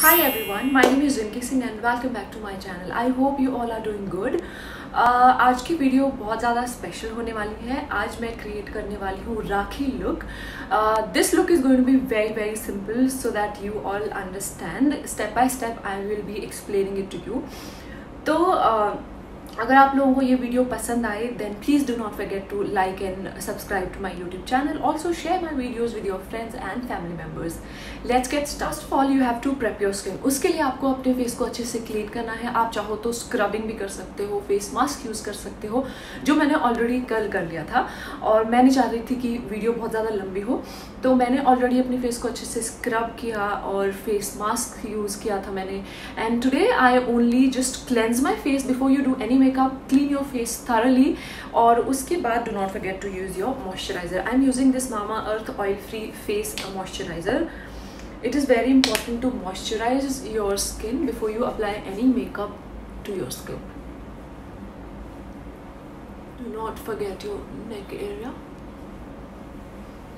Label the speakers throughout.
Speaker 1: Hi everyone, my name is Rinki Singh and welcome back to my channel. I hope you all are doing good. आज की video बहुत ज़्यादा special होने वाली है. आज मैं क्रिएट करने वाली हूँ Rakhi look. This look is going to be very simple so that you all understand. Step by step I will be explaining it to you. तो अगर आप लोगों को ये वीडियो पसंद आए then please do not forget to like and subscribe to my YouTube channel. Also share my videos with your friends and family members. Let's get start. First of all you have to prep your skin. उसके लिए आपको अपने face को अच्छे से clean करना है. आप चाहो तो स्क्रबिंग भी कर सकते हो, फेस मास्क यूज़ कर सकते हो, जो मैंने ऑलरेडी कल कर लिया था. और मैं नहीं चाह रही थी कि वीडियो बहुत ज़्यादा लंबी हो, तो मैंने ऑलरेडी अपने फेस को अच्छे से स्क्रब किया और फेस मास्क यूज़ किया था मैंने. And today I only just cleanse my face before you do any makeup. Clean your face thoroughly और उसके बाद do not forget to use your moisturiser. I am using this Mamaearth oil free face moisturiser. It is very important to moisturize your skin before you apply any makeup to your skin. Do not forget your neck area.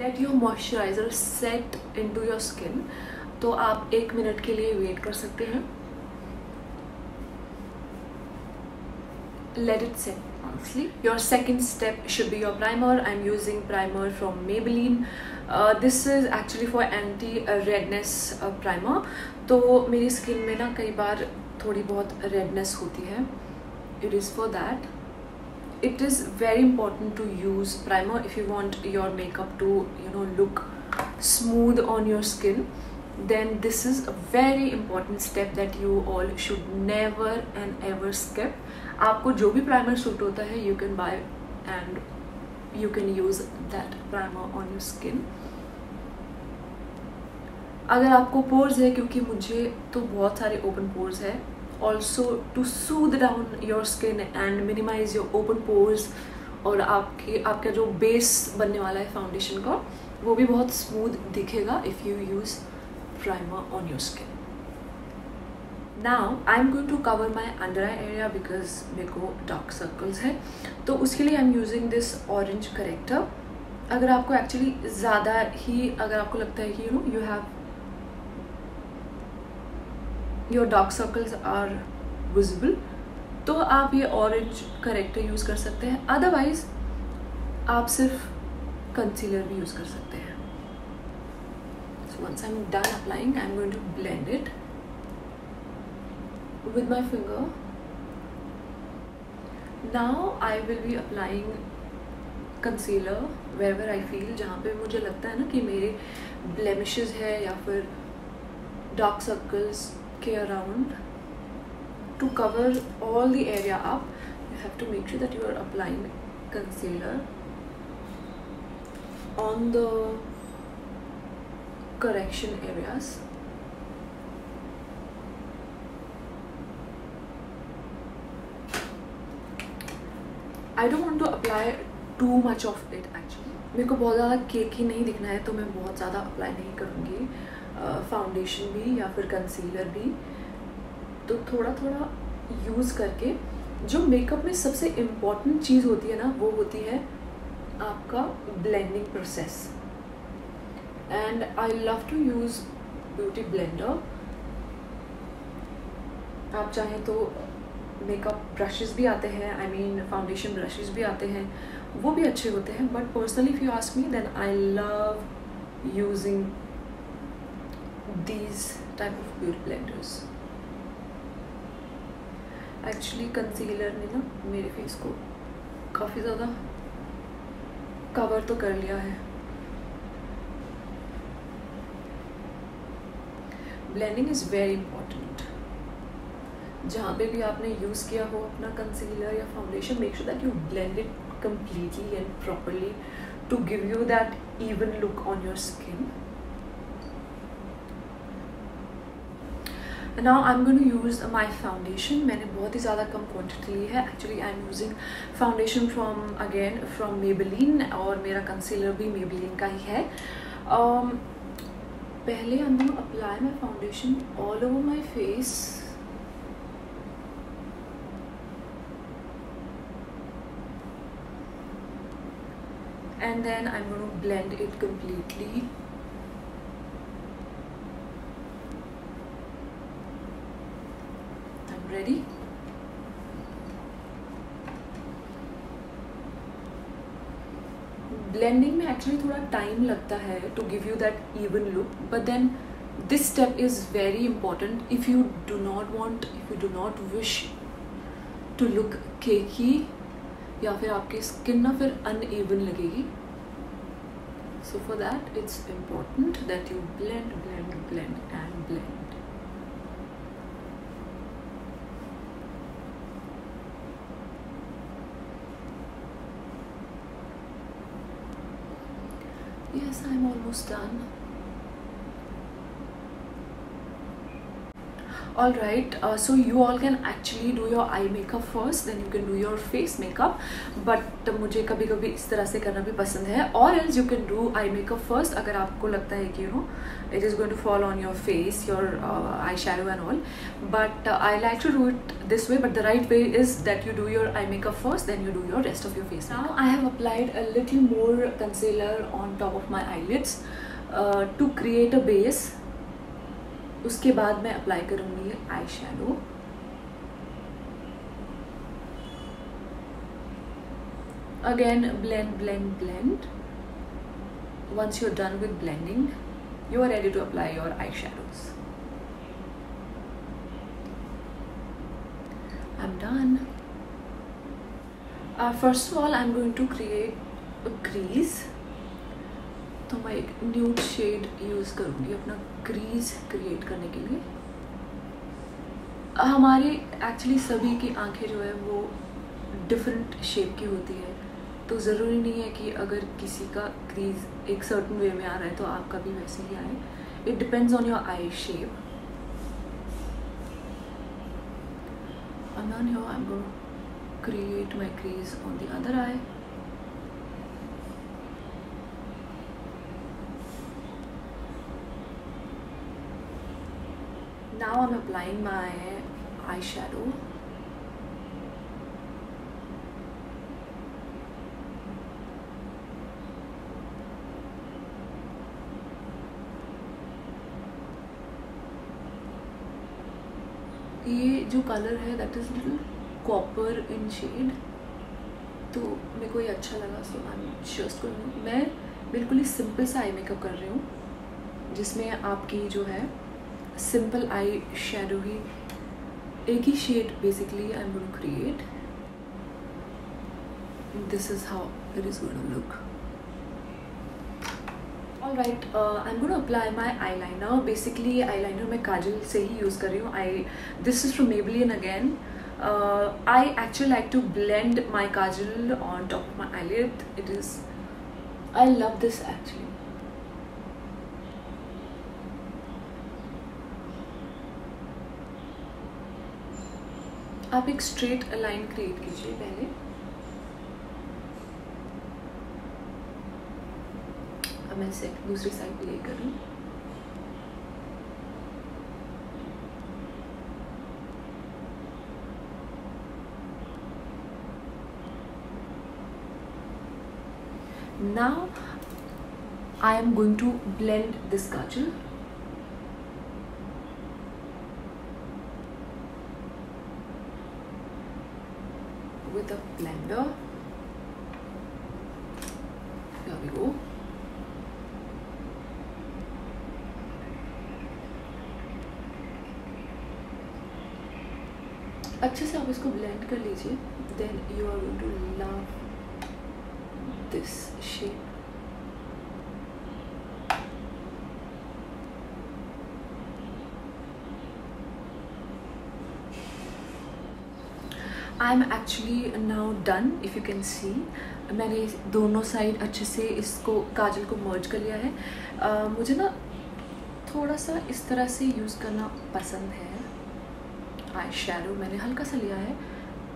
Speaker 1: Let your moisturizer set into your skin. तो आप 1 minute के लिए wait कर सकते हैं. Let it set honestly. Your second step should be your primer. I'm using primer from Maybelline. This is actually for anti redness primer. तो मेरी skin में ना कई बार थोड़ी बहुत redness होती है. It is for that. It is very important to use primer if you want your makeup to look smooth on your skin. Then this is a very important step that you all should never and ever skip. आपको जो भी primer suit होता है you can buy and you can use that primer on your skin. अगर आपको pores है, क्योंकि मुझे तो बहुत सारे ओपन पोर्स है, also to soothe down your skin and minimise your open pores, और आपका जो बेस बनने वाला है फाउंडेशन का वो भी बहुत स्मूथ दिखेगा if you use primer on your skin. Now I'm going to cover my under eye area because मेरे को dark circles है, तो उसके लिए I'm using this orange corrector. अगर आपको एक्चुअली ज़्यादा ही अगर आपको लगता है कि you have your dark circles are visible, तो आप ये orange corrector यूज़ कर सकते हैं. अदरवाइज आप सिर्फ कंसीलर भी यूज़ कर सकते हैं. So once I'm done applying, I'm going to blend it with my finger. Now I will be applying concealer wherever I feel, जहाँ पे मुझे लगता है ना कि मेरे blemishes है या फिर dark circles के around. To cover all the area up, you have to make sure that you are applying concealer on the correction areas. I don't want to apply too much of it actually. मेरे को बहुत ज़्यादा cake ही नहीं दिखना है, तो मैं बहुत ज़्यादा अप्लाई नहीं करूँगी. फाउंडेशन भी या फिर कंसीलर भी, तो थोड़ा थोड़ा यूज़ करके. जो मेकअप में सबसे इम्पॉर्टेंट चीज़ होती है ना, वो होती है आपका blending process. And I love to use beauty blender. आप चाहें तो मेकअप ब्रशेस भी आते हैं, आई मीन फाउंडेशन ब्रशेस भी आते हैं, वो भी अच्छे होते हैं. But personally if you ask me then I love using these type of beauty blenders. Actually concealer ने ना मेरे फेस को काफ़ी ज़्यादा कवर तो कर लिया है. Blending is very important. जहाँ पे भी आपने यूज़ किया हो अपना कंसीलर या foundation, make sure that you blend it completely and properly to give you that even look on your skin. Now I'm going to use my foundation. मैंने बहुत ही ज़्यादा कम क्वांटिटी ली है. Actually I'm using foundation from Maybelline, और मेरा concealer भी Maybelline का ही है. पहले I'm going to apply my foundation all over my face. And then I'm going to blend it completely. ready? Blending में एक्चुअली थोड़ा टाइम लगता है to give you that even look, but then this step is very important if you do not wish to look cakey, या फिर आपकी skin ना फिर uneven लगेगी. So for that it's important that you blend blend blend and blend. Yes, I'm almost done. Alright, so you all can actually do your eye makeup first, then you can do your face makeup. But मुझे कभी कभी इस तरह से करना भी पसंद है. Or else you can do eye makeup first अगर आपको लगता है कि it is going to fall on your face, your eyeshadow and all. But I like to do it this way, but the right way is that you do your eye makeup first, then you do your rest of your face. Now I have applied a little more concealer on top of my eyelids to create a base. उसके बाद मैं apply करूँगी eye shadow. Again blend blend blend. Once you're done with blending, you are ready to apply your eyeshadows. I'm done. First of all, I'm going to create a crease. तो मैं एक nude shade use करूँगी अपना crease create करने के लिए. हमारे actually सभी की आंखें जो है वो डिफरेंट शेप की होती है, तो ज़रूरी नहीं है कि अगर किसी का क्रीज एक सर्टन वे में आ रहा है तो आपका भी वैसे ही आए. It depends on your I shape. And then here I'm going to create my crease on the other eye. Now I'm applying my eyeshadow. ये जो कलर है that is little copper in shade, तो मेरे को ये अच्छा लगा, so I am just going. मैं बिल्कुल ही सिंपल सा आई मेकअप कर रही हूँ जिसमें आपकी जो है सिंपल आई शैडो ही एक ही shade basically I am going to create. This is how it is going to look. Alright, I'm going to apply my eyeliner. Basically eyeliner मैं काजल से ही यूज़ कर रही हूँ. This is from Maybelline again. I actually like to blend my kajal on top of my eyelid. I love this actually. आप एक straight line create कीजिए पहले. अब मैं इसे दूसरी साइड पे ले करूँ. Now I am going to blend this kajal. With a blender. Here we go. अच्छे से आप इसको ब्लेंड कर लीजिए. Then you are going to love this shape. I am actually now done. If you can see, मैंने दोनों side अच्छे से इसको काजल को मर्ज कर लिया है. मुझे ना थोड़ा सा इस तरह से यूज़ करना पसंद है. आई शैडो मैंने हल्का सा लिया है.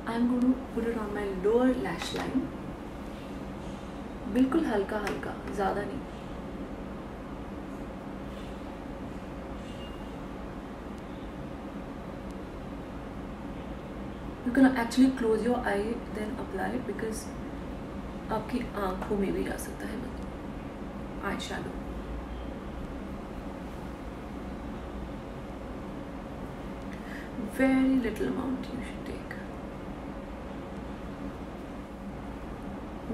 Speaker 1: I am going to put it on my lower lash line. बिल्कुल हल्का हल्का, ज़्यादा नहीं. You can actually close your eye then apply, because आपकी आंखों में भी आ सकता है eye shadow. very little amount you should take.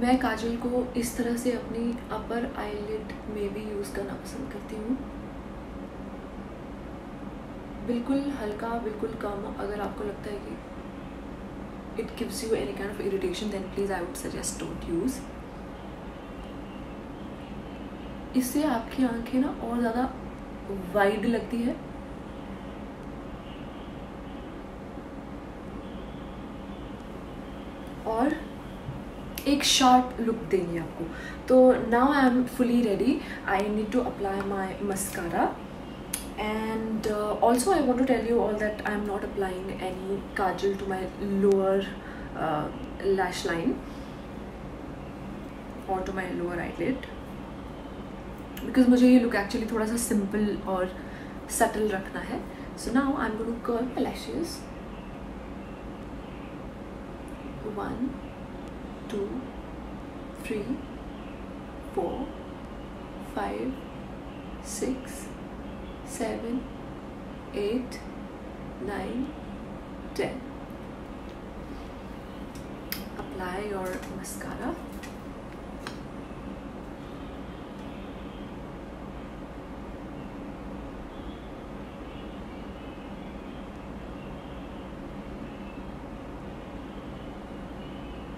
Speaker 1: मैं काजल को इस तरह से अपनी अपर आईलिड में भी यूज़ करना पसंद करती हूँ. बिल्कुल हल्का, बिल्कुल कम. अगर आपको लगता है कि it gives you any kind of irritation, then please I would suggest don't use. इससे आपकी आंखें ना और ज़्यादा वाइड लगती है. और एक शार्प लुक देंगे आपको. तो now I am fully ready. I need to apply my mascara. And also I want to tell you all that I am not applying any kajal to my lower lash line or to my lower eyelid, because मुझे ये look actually थोड़ा सा simple और subtle रखना है. So now I'm going to curl my lashes. 1 2 3 4 5 6 7 8 9 10. Apply your mascara.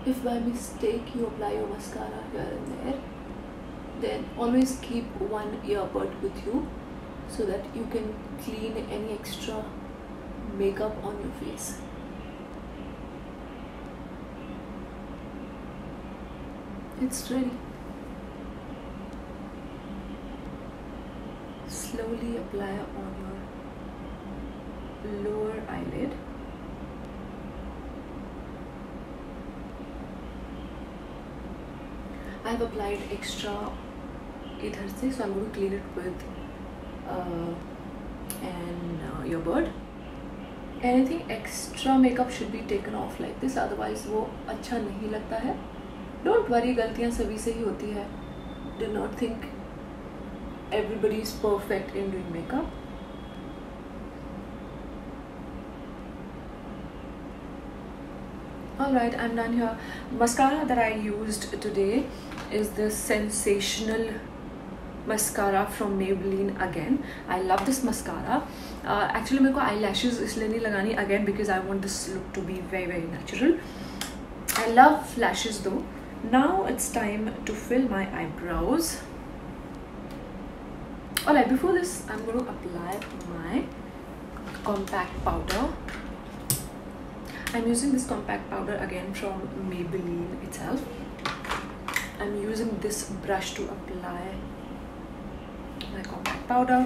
Speaker 1: If by mistake you apply your mascara here and there, then always keep one earbud with you, so that you can clean any extra makeup on your face. It's ready. Slowly apply on your lower eyelid. I have applied extra idhar se, so I'm going to clean it with earbud. Anything extra makeup should be taken off like this, otherwise वो अच्छा नहीं लगता है. Don't worry, गलतियाँ सभी से ही होती है. Do not think everybody is perfect in doing makeup. Alright, I'm done here. Mascara that I used today is this Sensational mascara from Maybelline again. I love this mascara. Actually मेरे को eyelashes इसलिए नहीं लगानी again, because I want this look to be very very natural. I love lashes though. Now it's time to fill my eyebrows. Alright, before this I'm going to apply my compact powder. I'm using this compact powder again from Maybelline itself. I'm using this brush to apply my compact powder.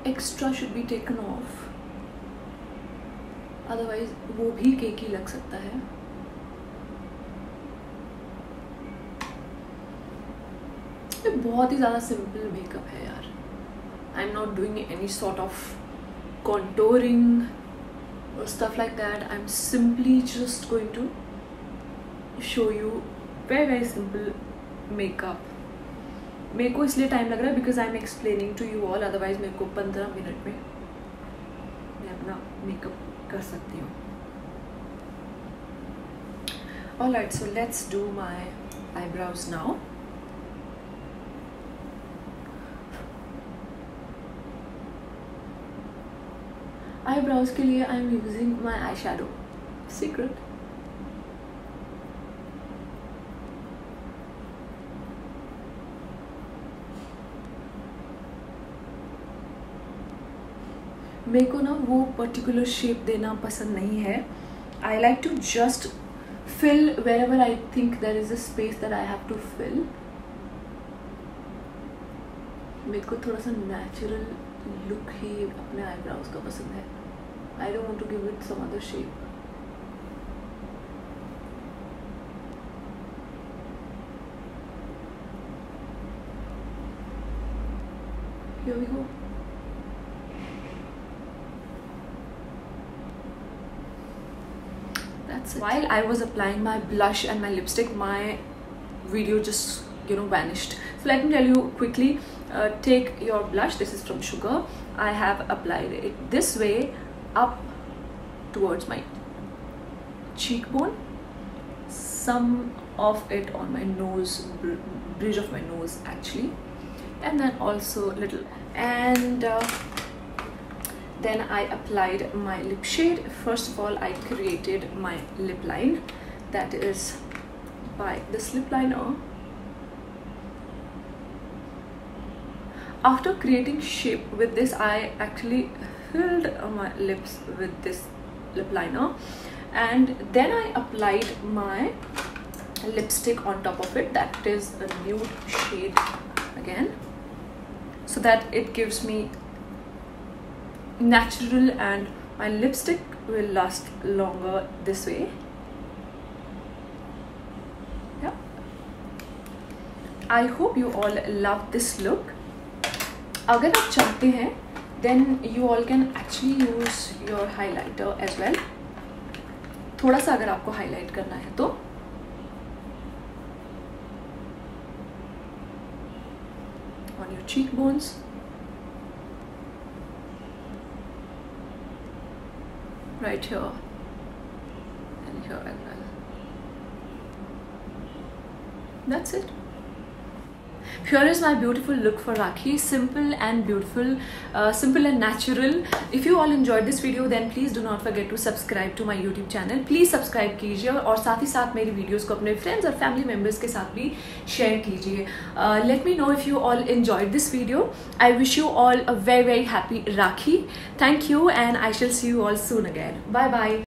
Speaker 1: Extra should be taken off, otherwise वो भी केकी लग सकता है. ये बहुत ही ज़्यादा simple makeup है यार. I'm not doing any sort of contouring or stuff like that. I'm simply just going to show you very very simple makeup. मेरे को इसलिए टाइम लग रहा है because I'm explaining to you all. Otherwise मेरे को 15 मिनट में मैं अपना मेकअप कर सकती हूँ. Alright, so let's do my eyebrows now. Eyebrows के लिए I am using my eyeshadow Secret. मेरे को ना वो पर्टिकुलर शेप देना पसंद नहीं है. I like to just fill wherever I think there is a space that I have to fill. मेरे को थोड़ा सा नेचुरल लुक ही अपने आईब्रोज का पसंद है. I don't want to give it some other shape. Here we go. that's it. While I was applying my blush and my lipstick, my video just vanished. So let me tell you quickly. Take your blush. This is from Sugar. I have applied it this way up towards my cheekbone, some of it on my nose, bridge of my nose actually, and then also little, and then I applied my lip shade. First of all, I created my lip line, that is by this lip liner. After creating shape with this, I actually filled my lips with this lip liner, and then I applied my lipstick on top of it, that is a nude shade again, so that it gives me natural and my lipstick will last longer this way. Yeah, I hope you all love this look. अगर आप चाहते हैं then you all can actually use your highlighter as well. थोड़ा सा अगर आपको highlight करना है तो on your cheekbones, right here and here as well. That's it. Here is my beautiful look for Rakhi. Simple and beautiful, simple and natural. If you all enjoyed this video, then please do not forget to subscribe to my YouTube channel. Please subscribe कीजिए और साथ ही साथ मेरी videos को अपने friends और family members के साथ भी share कीजिए. Let me know if you all enjoyed this video. I wish you all a very happy Rakhi. Thank you, and I shall see you all soon again. Bye bye.